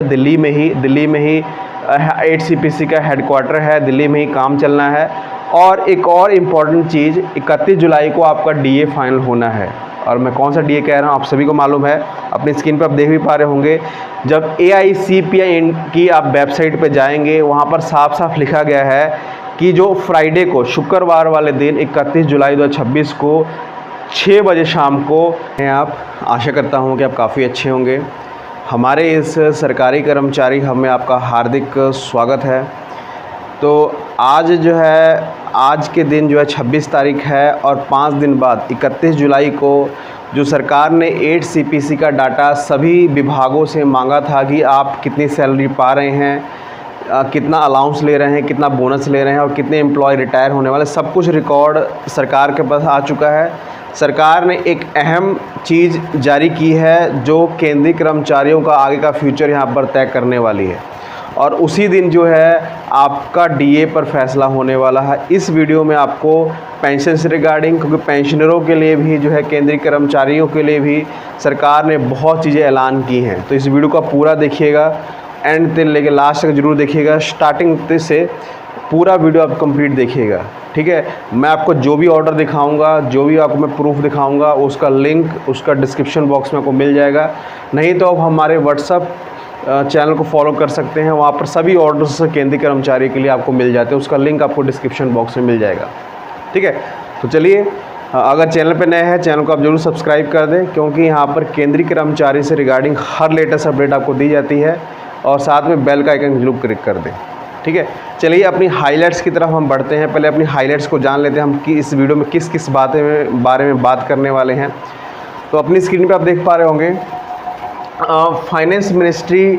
दिल्ली में ही 8CPC का headquarter है, दिल्ली में ही काम चलना है। और एक और इम्पॉर्टेंट चीज़, 31 जुलाई को आपका DA फाइनल होना है। और मैं कौन सा DA कह रहा हूँ आप सभी को मालूम है, अपनी स्क्रीन पर आप देख भी पा रहे होंगे। जब AICPI की आप वेबसाइट पर जाएंगे, वहाँ पर साफ साफ लिखा गया है कि जो फ्राइडे को, शुक्रवार वाले दिन 31 जुलाई 2026 को 6 बजे शाम को, आप आशा करता हूँ कि आप काफ़ी अच्छे होंगे। हमारे इस सरकारी कर्मचारी हब में आपका हार्दिक स्वागत है। तो आज जो है, आज के दिन जो है 26 तारीख है और 5 दिन बाद 31 जुलाई को जो सरकार ने 8CPC का डाटा सभी विभागों से मांगा था कि आप कितनी सैलरी पा रहे हैं, कितना अलाउंस ले रहे हैं, कितना बोनस ले रहे हैं और कितने एम्प्लॉय रिटायर होने वाले, सब कुछ रिकॉर्ड सरकार के पास आ चुका है। सरकार ने एक अहम चीज़ जारी की है जो केंद्रीय कर्मचारियों का आगे का फ्यूचर यहाँ पर तय करने वाली है, और उसी दिन जो है आपका DA पर फैसला होने वाला है। इस वीडियो में आपको पेंशन से रिगार्डिंग, क्योंकि पेंशनरों के लिए भी जो है, केंद्रीय कर्मचारियों के लिए भी सरकार ने बहुत चीज़ें ऐलान की हैं। तो इस वीडियो का पूरा देखिएगा, एंड तक लेके लास्ट तक जरूर देखिएगा, स्टार्टिंग से पूरा वीडियो आप कंप्लीट देखिएगा, ठीक है। मैं आपको जो भी ऑर्डर दिखाऊंगा, जो भी आपको मैं प्रूफ दिखाऊंगा, उसका लिंक उसका डिस्क्रिप्शन बॉक्स में आपको मिल जाएगा। नहीं तो आप हमारे व्हाट्सअप चैनल को फॉलो कर सकते हैं, वहाँ पर सभी ऑर्डर्स केंद्रीय कर्मचारी के लिए आपको मिल जाते हैं, उसका लिंक आपको डिस्क्रिप्शन बॉक्स में मिल जाएगा, ठीक है। तो चलिए, अगर चैनल पे नए हैं, चैनल को आप जरूर सब्सक्राइब कर दें, क्योंकि यहाँ पर केंद्रीय कर्मचारी से रिगार्डिंग हर लेटेस्ट अपडेट आपको दी जाती है। और साथ में बेल का आइकन जरूर क्लिक कर दें, ठीक है। चलिए अपनी हाइलाइट्स की तरफ हम बढ़ते हैं। पहले अपनी हाइलाइट्स को जान लेते हैं हम कि इस वीडियो में किस किस बारे में बात करने वाले हैं। तो अपनी स्क्रीन पे आप देख पा रहे होंगे, फाइनेंस मिनिस्ट्री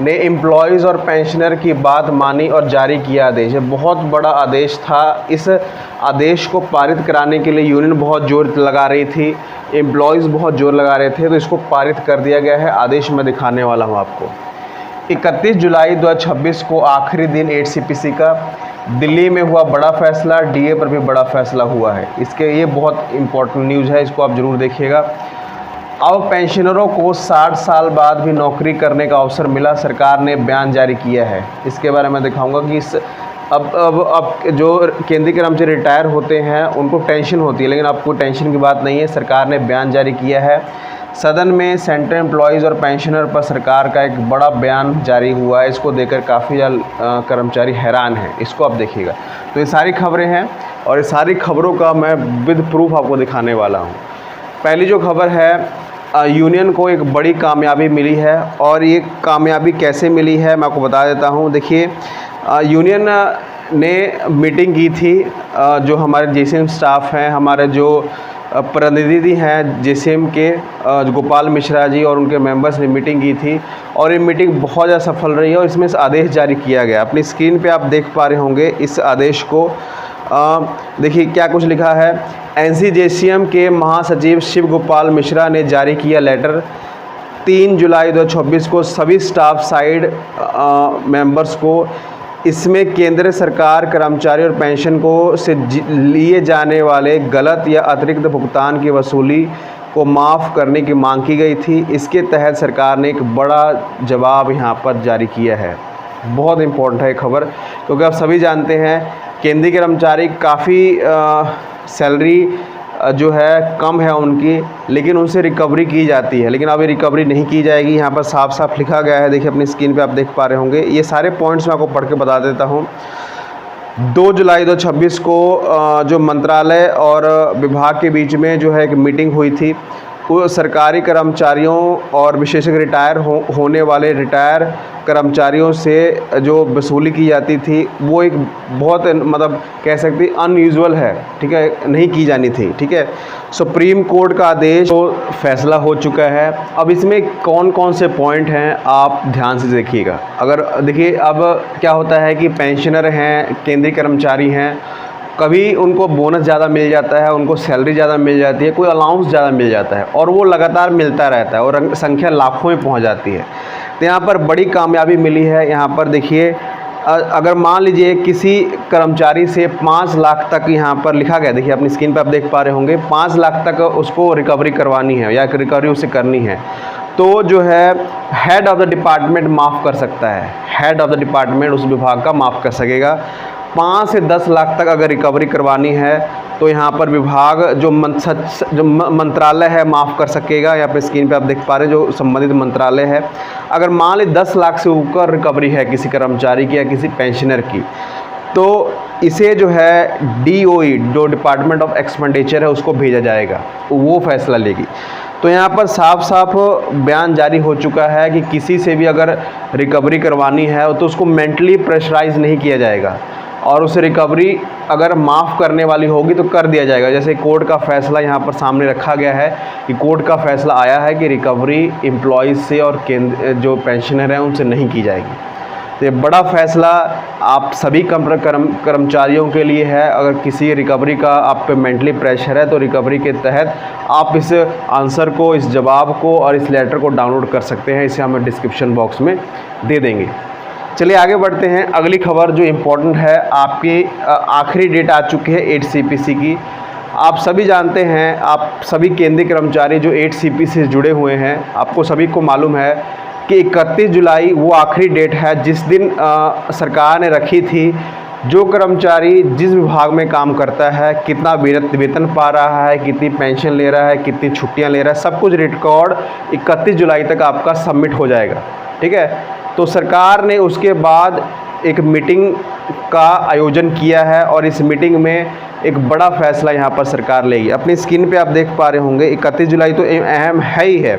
ने एम्प्लॉयज़ और पेंशनर की बात मानी और जारी किया आदेश। ये बहुत बड़ा आदेश था। इस आदेश को पारित कराने के लिए यूनियन बहुत जोर लगा रही थी, एम्प्लॉयज़ बहुत जोर लगा रहे थे, तो इसको पारित कर दिया गया है। आदेश मैं दिखाने वाला हूँ आपको। 31 जुलाई 2026 को आखिरी दिन 8CPC का। दिल्ली में हुआ बड़ा फैसला, DA पर भी बड़ा फैसला हुआ है। ये बहुत इंपॉर्टेंट न्यूज़ है, इसको आप ज़रूर देखिएगा। अब पेंशनरों को 60 साल बाद भी नौकरी करने का अवसर मिला, सरकार ने बयान जारी किया है। इसके बारे में दिखाऊंगा कि अब जो केंद्रीय कर्मचारी रिटायर होते हैं उनको टेंशन होती है, लेकिन अब कोई टेंशन की बात नहीं है। सरकार ने बयान जारी किया है। सदन में सेंट्रल एम्प्लॉयज़ और पेंशनर पर सरकार का एक बड़ा बयान जारी हुआ है। इसको देखकर काफ़ी ज़्यादा कर्मचारी हैरान हैं। इसको आप देखिएगा। तो ये सारी खबरें हैं और ये सारी खबरों का मैं विद प्रूफ आपको दिखाने वाला हूँ। पहली जो खबर है, यूनियन को एक बड़ी कामयाबी मिली है, और ये कामयाबी कैसे मिली है मैं आपको बता देता हूँ। देखिए, यूनियन ने मीटिंग की थी, जो हमारे JCM स्टाफ हैं, हमारे जो प्रतिनिधि हैं JCM के, गोपाल मिश्रा जी और उनके मेंबर्स ने मीटिंग की थी, और ये मीटिंग बहुत ज़्यादा सफल रही है। और इसमें आदेश जारी किया गया। अपनी स्क्रीन पे आप देख पा रहे होंगे इस आदेश को। देखिए क्या कुछ लिखा है। NCJCM के महासचिव शिव गोपाल मिश्रा ने जारी किया लेटर। 3 जुलाई 2026 को सभी स्टाफ साइड मेंबर्स को इसमें केंद्र सरकार कर्मचारी और पेंशन को से लिए जाने वाले गलत या अतिरिक्त भुगतान की वसूली को माफ़ करने की मांग की गई थी। इसके तहत सरकार ने एक बड़ा जवाब यहाँ पर जारी किया है। बहुत इम्पोर्टेंट है खबर, क्योंकि आप सभी जानते हैं केंद्रीय कर्मचारी काफ़ी सैलरी जो है कम है उनकी, लेकिन उनसे रिकवरी की जाती है, लेकिन अब ये रिकवरी नहीं की जाएगी। यहाँ पर साफ साफ लिखा गया है। देखिए अपनी स्क्रीन पे आप देख पा रहे होंगे। ये सारे पॉइंट्स मैं आपको पढ़ के बता देता हूँ। 2 जुलाई 2026 को जो मंत्रालय और विभाग के बीच में जो है एक मीटिंग हुई थी। वो सरकारी कर्मचारियों और विशेषज्ञ रिटायर होने वाले रिटायर कर्मचारियों से जो वसूली की जाती थी, वो एक बहुत मतलब कह सकते अनयूजुअल है, ठीक है, नहीं की जानी थी, ठीक है। सुप्रीम कोर्ट का आदेश तो फैसला हो चुका है। अब इसमें कौन कौन से पॉइंट हैं आप ध्यान से देखिएगा। अगर देखिए, अब क्या होता है कि पेंशनर हैं, केंद्रीय कर्मचारी हैं, कभी उनको बोनस ज़्यादा मिल जाता है, उनको सैलरी ज़्यादा मिल जाती है, कोई अलाउंस ज़्यादा मिल जाता है, और वो लगातार मिलता रहता है और संख्या लाखों में पहुंच जाती है। तो यहाँ पर बड़ी कामयाबी मिली है। यहाँ पर देखिए, अगर मान लीजिए किसी कर्मचारी से 5 लाख तक यहाँ पर लिखा गया, देखिए अपनी स्क्रीन पर आप देख पा रहे होंगे, 5 लाख तक उसको रिकवरी करवानी है या रिकवरी उसे करनी है, तो जो है हेड ऑफ द डिपार्टमेंट माफ़ कर सकता है, हेड ऑफ द डिपार्टमेंट उस विभाग का माफ़ कर सकेगा। 5 से 10 लाख तक अगर रिकवरी करवानी है तो यहाँ पर विभाग जो मंत्रालय है माफ़ कर सकेगा। यहाँ पे स्क्रीन पे आप देख पा रहे हैं जो संबंधित मंत्रालय है। अगर मान ली 10 लाख से ऊपर रिकवरी है किसी कर्मचारी की या किसी पेंशनर की, तो इसे जो है DOE जो डिपार्टमेंट ऑफ एक्सपेंडिचर है उसको भेजा जाएगा, वो फैसला लेगी। तो यहाँ पर साफ साफ बयान जारी हो चुका है कि किसी से भी अगर रिकवरी करवानी है तो उसको मेंटली प्रेशराइज नहीं किया जाएगा और उसे रिकवरी अगर माफ़ करने वाली होगी तो कर दिया जाएगा। जैसे कोर्ट का फैसला यहाँ पर सामने रखा गया है कि कोर्ट का फैसला आया है कि रिकवरी एम्प्लॉयज़ से और जो पेंशनर हैं उनसे नहीं की जाएगी। तो ये बड़ा फैसला आप सभी कर्मचारियों के लिए है। अगर किसी रिकवरी का आप पे मेंटली प्रेशर है तो रिकवरी के तहत आप इस आंसर को, इस जवाब को और इस लेटर को डाउनलोड कर सकते हैं। इसे हमें डिस्क्रिप्शन बॉक्स में दे देंगे। चलिए आगे बढ़ते हैं। अगली खबर जो इम्पोर्टेंट है, आपकी आखिरी डेट आ चुकी है 8 CPC की। आप सभी जानते हैं, आप सभी केंद्रीय कर्मचारी जो 8 CPC से जुड़े हुए हैं, आपको सभी को मालूम है कि 31 जुलाई वो आखिरी डेट है जिस दिन सरकार ने रखी थी जो कर्मचारी जिस विभाग में काम करता है कितना वेतन पा रहा है, कितनी पेंशन ले रहा है, कितनी छुट्टियां ले रहा है, सब कुछ रिकॉर्ड 31 जुलाई तक आपका सबमिट हो जाएगा। ठीक है, तो सरकार ने उसके बाद एक मीटिंग का आयोजन किया है और इस मीटिंग में एक बड़ा फैसला यहाँ पर सरकार लेगी। अपनी स्क्रीन पे आप देख पा रहे होंगे 31 जुलाई तो अहम है ही है,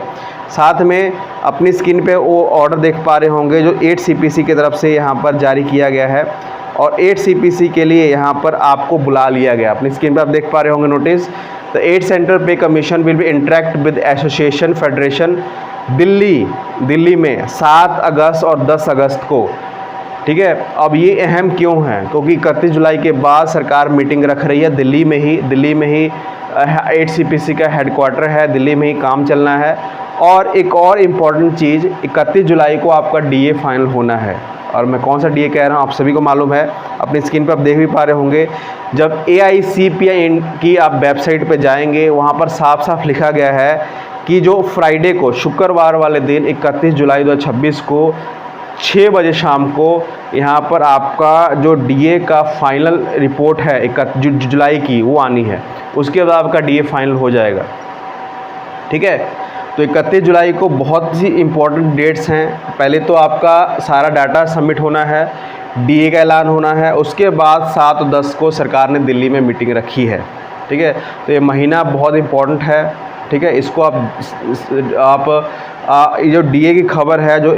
साथ में अपनी स्क्रीन पे वो ऑर्डर देख पा रहे होंगे जो 8 CPC की तरफ से यहाँ पर जारी किया गया है और 8 CPC के लिए यहाँ पर आपको बुला लिया गया। अपनी स्क्रीन पे आप देख पा रहे होंगे नोटिस, द 8 सेंट्रल पे commission will be interact with association federation Delhi में 7 अगस्त और 10 अगस्त को। ठीक है, अब ये अहम क्यों है, क्योंकि 31 जुलाई के बाद सरकार मीटिंग रख रही है दिल्ली में ही 8 CPC का हेडक्वार्टर है, दिल्ली में ही काम चलना है। और एक और इम्पॉर्टेंट चीज़, 31 जुलाई को आपका DA फाइनल होना है। और मैं कौन सा DA कह रहा हूँ आप सभी को मालूम है। अपनी स्क्रीन पर आप देख भी पा रहे होंगे, जब AICPI की आप वेबसाइट पर जाएंगे वहाँ पर साफ साफ लिखा गया है कि जो फ्राइडे को, शुक्रवार वाले दिन 31 जुलाई 2026 को 6 बजे शाम को यहाँ पर आपका जो DA का फाइनल रिपोर्ट है 31 जुलाई की वो आनी है। उसके बाद आपका DA फाइनल हो जाएगा। ठीक है, तो 31 जुलाई को बहुत सी इम्पोर्टेंट डेट्स हैं। पहले तो आपका सारा डाटा सबमिट होना है, DA का ऐलान होना है, उसके बाद 7 और 10 को सरकार ने दिल्ली में मीटिंग रखी है। ठीक है, तो ये महीना बहुत इम्पोर्टेंट है। ठीक है, इसको ये जो DA की खबर है जो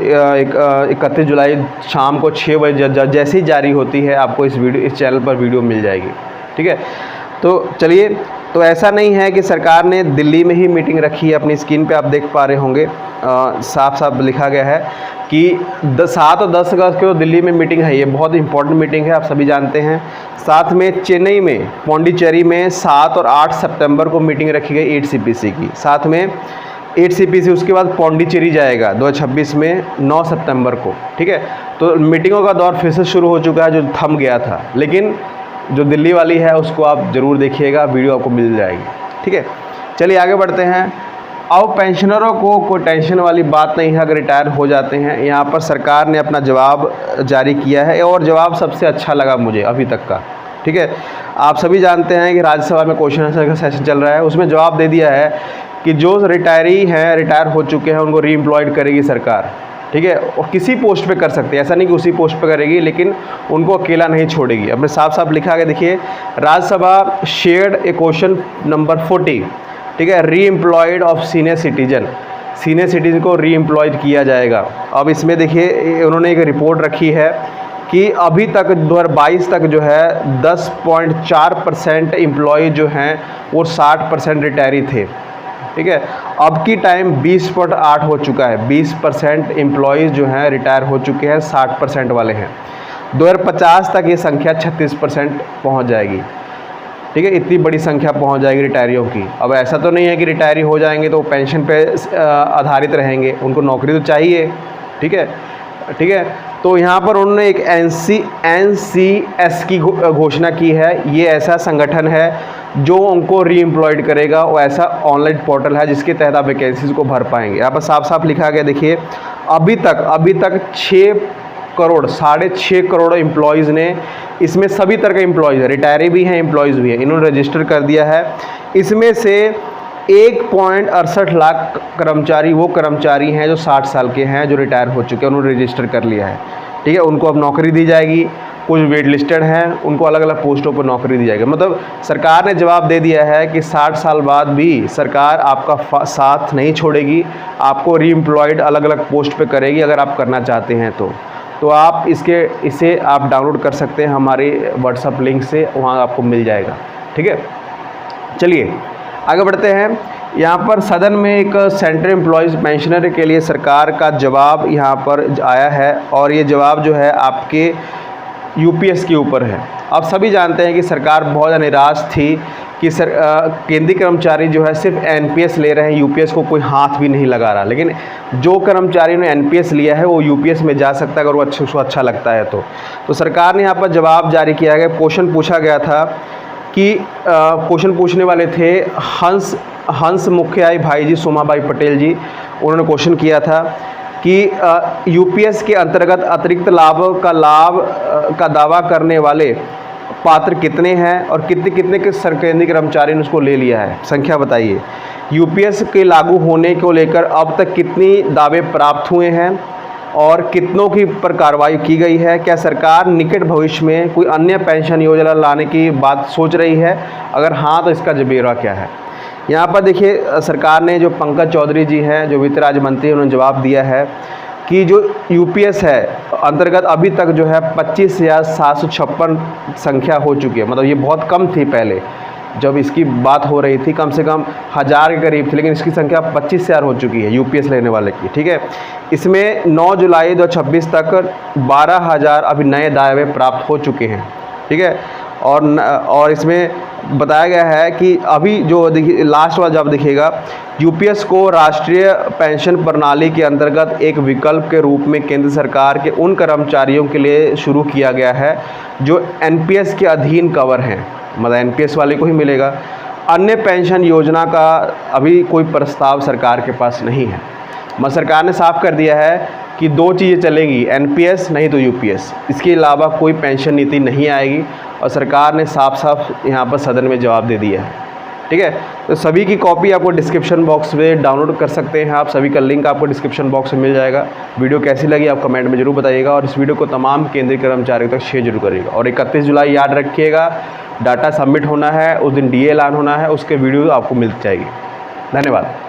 31 जुलाई शाम को 6 बजे जैसे ही जारी होती है आपको इस चैनल पर वीडियो मिल जाएगी। ठीक है, तो चलिए, तो ऐसा नहीं है कि सरकार ने दिल्ली में ही मीटिंग रखी है। अपनी स्क्रीन पे आप देख पा रहे होंगे साफ साफ लिखा गया है कि 7 और 10 अगस्त को दिल्ली में मीटिंग है। ये बहुत इंपॉर्टेंट मीटिंग है, आप सभी जानते हैं। साथ में चेन्नई में, पौंडीचेरी में 7 और 8 सितंबर को मीटिंग रखी गई 8 CPC की। साथ में 8 CPC उसके बाद पौंडीचेरी जाएगा 2026 में 9 सितंबर को। ठीक है, तो मीटिंगों का दौर फिर से शुरू हो चुका है जो थम गया था, लेकिन जो दिल्ली वाली है उसको आप ज़रूर देखिएगा, वीडियो आपको मिल जाएगी। ठीक है, चलिए आगे बढ़ते हैं। अब पेंशनरों को कोई टेंशन वाली बात नहीं है अगर रिटायर हो जाते हैं। यहाँ पर सरकार ने अपना जवाब जारी किया है और जवाब सबसे अच्छा लगा मुझे अभी तक का। ठीक है, आप सभी जानते हैं कि राज्यसभा में क्वेश्चन आंसर का सेशन चल रहा है, उसमें जवाब दे दिया है कि जो रिटायरी हैं, रिटायर हो चुके हैं, उनको रीएम्प्लॉयड करेगी सरकार। ठीक है, और किसी पोस्ट पे कर सकते हैं, ऐसा नहीं कि उसी पोस्ट पे करेगी, लेकिन उनको अकेला नहीं छोड़ेगी। अपने साफ साफ लिखा गया, देखिए, राज्यसभा शेयर्ड ए क्वेश्चन नंबर 40। ठीक है, रीएम्प्लॉयड ऑफ सीनियर सिटीजन को रीएम्प्लॉयड किया जाएगा। अब इसमें देखिए उन्होंने एक रिपोर्ट रखी है कि अभी तक 2022 तक जो है 10.4% एम्प्लॉय जो हैं वो 60% रिटायरी थे। ठीक है, अब की टाइम 20.8 हो चुका है, 20% एम्प्लॉयज़ जो हैं रिटायर हो चुके हैं, 60% वाले हैं। 2050 तक ये संख्या 36% पहुँच जाएगी। ठीक है, इतनी बड़ी संख्या पहुँच जाएगी रिटायरियों की। अब ऐसा तो नहीं है कि रिटायरी हो जाएंगे तो पेंशन पे आधारित रहेंगे, उनको नौकरी तो चाहिए। ठीक है, तो यहाँ पर उन्होंने एक NCS की घोषणा की है। ये ऐसा संगठन है जो उनको रीएम्प्लॉयड करेगा, वो ऐसा ऑनलाइन पोर्टल है जिसके तहत आप वैकेंसीज़ को भर पाएंगे। यहाँ पर साफ साफ लिखा गया, देखिए अभी तक 6 करोड़ 6.5 करोड़ एम्प्लॉयज़ ने, इसमें सभी तरह के एम्प्लॉयज़ है, रिटायरी भी हैं, एम्प्लॉयज़ भी हैं, इन्होंने रजिस्टर कर दिया है। इसमें से 1.68 लाख कर्मचारी वो कर्मचारी हैं जो 60 साल के हैं, जो रिटायर हो चुके हैं, उन्होंने रजिस्टर कर लिया है। ठीक है, उनको अब नौकरी दी जाएगी। कुछ वेट लिस्टेड हैं, उनको अलग अलग पोस्टों पर नौकरी दी जाएगी। मतलब सरकार ने जवाब दे दिया है कि 60 साल बाद भी सरकार आपका साथ नहीं छोड़ेगी, आपको रीएम्प्लॉयड अलग अलग पोस्ट पे करेगी अगर आप करना चाहते हैं तो आप इसे आप डाउनलोड कर सकते हैं हमारे व्हाट्सएप लिंक से, वहाँ आपको मिल जाएगा। ठीक है, चलिए आगे बढ़ते हैं। यहाँ पर सदन में एक सेंट्रल एम्प्लॉयज़ पेंशनर के लिए सरकार का जवाब यहाँ पर आया है, और ये जवाब जो है आपके यूपीएस के ऊपर है। आप सभी जानते हैं कि सरकार बहुत ज़्यादा निराश थी कि केंद्रीय कर्मचारी जो है सिर्फ एनपीएस ले रहे हैं, यूपीएस को कोई हाथ भी नहीं लगा रहा। लेकिन जो कर्मचारी ने एनपीएस लिया है वो यूपीएस में जा सकता है अगर वो उसको अच्छा लगता है तो सरकार ने यहाँ पर जवाब जारी किया गया। क्वेश्चन पूछा गया था कि क्वेश्चन पूछने वाले थे हंस मुखियाई भाई जी, सोमाबाई पटेल जी, उन्होंने क्वेश्चन किया था कि यूपीएस के अंतर्गत अतिरिक्त लाभ का दावा करने वाले पात्र कितने हैं और कितने के केंद्रीय कर्मचारी ने उसको ले लिया है, संख्या बताइए। यूपीएस के लागू होने को लेकर अब तक कितनी दावे प्राप्त हुए हैं और कितनों की पर कार्रवाई की गई है। क्या सरकार निकट भविष्य में कोई अन्य पेंशन योजना लाने की बात सोच रही है, अगर हाँ तो इसका ब्यौरा क्या है। यहाँ पर देखिए सरकार ने, जो पंकज चौधरी जी हैं जो वित्त राज्य मंत्री, उन्होंने जवाब दिया है कि जो यूपीएस है अंतर्गत अभी तक जो है 25,756 संख्या हो चुकी है। मतलब ये बहुत कम थी, पहले जब इसकी बात हो रही थी कम से कम 1000 के करीब थी, लेकिन इसकी संख्या 25,000 हो चुकी है यूपीएस लेने वाले की। ठीक है, इसमें 9 जुलाई 2026 तक 12,000 अभी नए दावे प्राप्त हो चुके हैं। ठीक है, और इसमें बताया गया है कि अभी जो देखिए लास्ट वाला जब दिखेगा, यूपीएस को राष्ट्रीय पेंशन प्रणाली के अंतर्गत एक विकल्प के रूप में केंद्र सरकार के उन कर्मचारियों के लिए शुरू किया गया है जो एनपीएस के अधीन कवर हैं, मतलब एनपीएस वाले को ही मिलेगा। अन्य पेंशन योजना का अभी कोई प्रस्ताव सरकार के पास नहीं है। मतलब सरकार ने साफ कर दिया है कि 2 चीज़ें चलेंगी, एनपीएस नहीं तो यूपीएस, इसके अलावा कोई पेंशन नीति नहीं आएगी, और सरकार ने साफ साफ यहाँ पर सदन में जवाब दे दिया है। ठीक है, तो सभी की कॉपी आपको डिस्क्रिप्शन बॉक्स में डाउनलोड कर सकते हैं आप, सभी का लिंक आपको डिस्क्रिप्शन बॉक्स में मिल जाएगा। वीडियो कैसी लगी आप कमेंट में जरूर बताइएगा, और इस वीडियो को तमाम केंद्रीय कर्मचारियों तक शेयर जरूर करिएगा। और 31 जुलाई याद रखिएगा, डाटा सबमिट होना है, उस दिन डीए ऐलान होना है, उसके वीडियो आपको मिल जाएगी। धन्यवाद।